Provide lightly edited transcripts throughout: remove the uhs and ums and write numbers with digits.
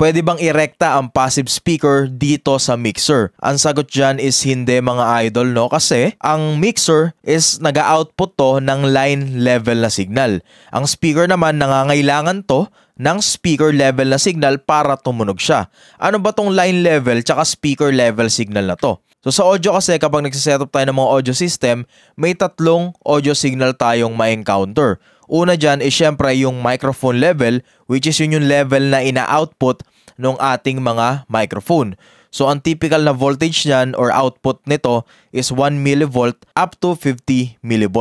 pwede bang irekta ang passive speaker dito sa mixer? Ang sagot dyan is hindi mga idol, no? Kasi ang mixer is nag-output to ng line level na signal. Ang speaker naman nangangailangan to ng speaker level na signal para tumunog siya. Ano ba tong line level tsaka speaker level signal na to? So sa audio kasi kapag nagsisetup tayo ng mga audio system, may tatlong audio signal tayong ma-encounter. Una dyan is syempre yung microphone level, which is yun yung level na ina-output ng ating mga microphone. So ang typical na voltage niyan or output nito is 1 mV up to 50 mV.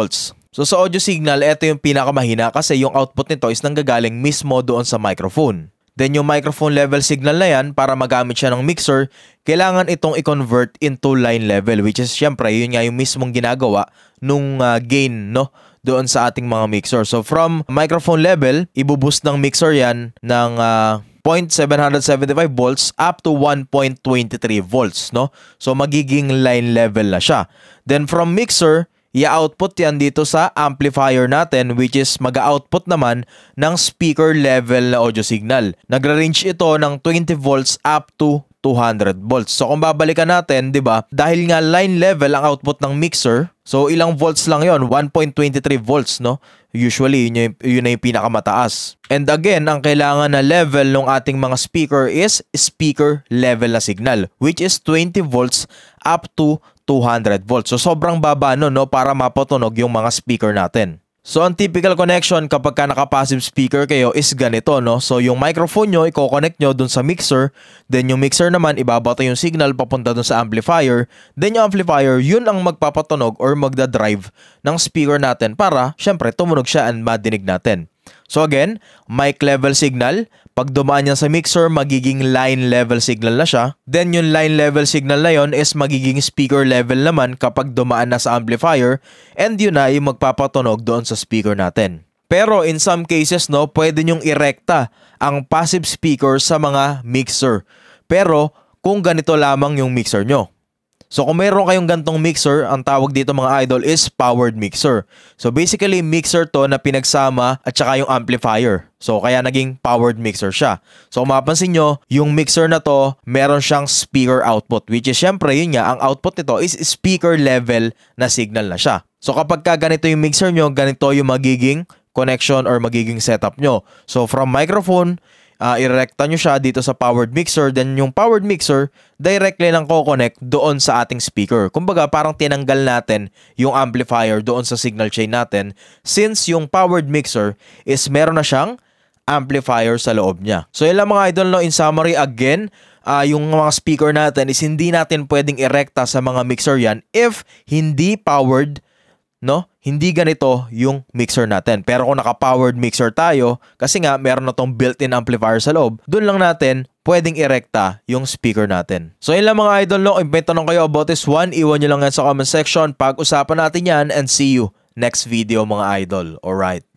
So sa audio signal, ito yung pinakamahina kasi yung output nito is nanggagaling mismo doon sa microphone. Then yung microphone level signal na yan, para magamit siya ng mixer, kailangan itong i-convert into line level, which is syempre yun nga yung mismong ginagawa nung gain, no, doon sa ating mga mixer. So from microphone level, ibuboost ng mixer yan ng 0.775 volts up to 1.23 volts, no? So magiging line level na siya. Then from mixer, i-output yan dito sa amplifier natin, which is mag-output naman ng speaker level na audio signal. Nagra-range ito ng 20 volts up to 200 volts. So kung babalikan natin, 'di ba? Dahil nga line level ang output ng mixer, so ilang volts lang 'yon? 1.23 volts, no? Usually yun na yung pinakamataas. And again, ang kailangan na level ng ating mga speaker is speaker level na signal, which is 20 volts up to 200 volts. So sobrang baba no para mapatunog yung mga speaker natin. So ang typical connection kapag ka naka-passive speaker kayo is ganito, no? So yung microphone nyo, i-connect nyo dun sa mixer, then yung mixer naman, ibabato yung signal papunta dun sa amplifier, then yung amplifier, yun ang magpapatunog or magdadrive ng speaker natin para, syempre, tumunog siya and madinig natin. So again, mic level signal, pag dumaan yan sa mixer, magiging line level signal na siya. Then yung line level signal na yon is magiging speaker level naman kapag dumaan na sa amplifier, and yun na yung magpapatunog doon sa speaker natin. Pero in some cases, no, pwede nyong irekta ang passive speaker sa mga mixer. Pero kung ganito lamang yung mixer nyo. So kung mayroon kayong gantong mixer, ang tawag dito mga idol is powered mixer. So basically mixer to na pinagsama at saka yung amplifier. So kaya naging powered mixer siya. So kung mapapansin nyo, yung mixer na to, meron siyang speaker output. Which is syempre yun nga, ang output nito is speaker level na signal na siya. So kapag ka ganito yung mixer nyo, ganito yung magiging connection or magiging setup nyo. So from microphone, irekta nyo siya dito sa powered mixer, then yung powered mixer directly lang ko-connect doon sa ating speaker. Kumbaga parang tinanggal natin yung amplifier doon sa signal chain natin, since yung powered mixer is meron na siyang amplifier sa loob niya. So yun lang mga idol, no? In summary again, yung mga speaker natin is hindi natin pwedeng irekta sa mga mixer yan if hindi powered, no? Hindi ganito yung mixer natin. Pero kung naka-powered mixer tayo, kasi nga meron na tong built-in amplifier sa loob, dun lang natin pwedeng irekta yung speaker natin. So yun lang mga idol, no? Kung may tanong kayo about this one, iwan nyo lang yan sa comment section. Pag-usapan natin yan, and see you next video mga idol. Alright.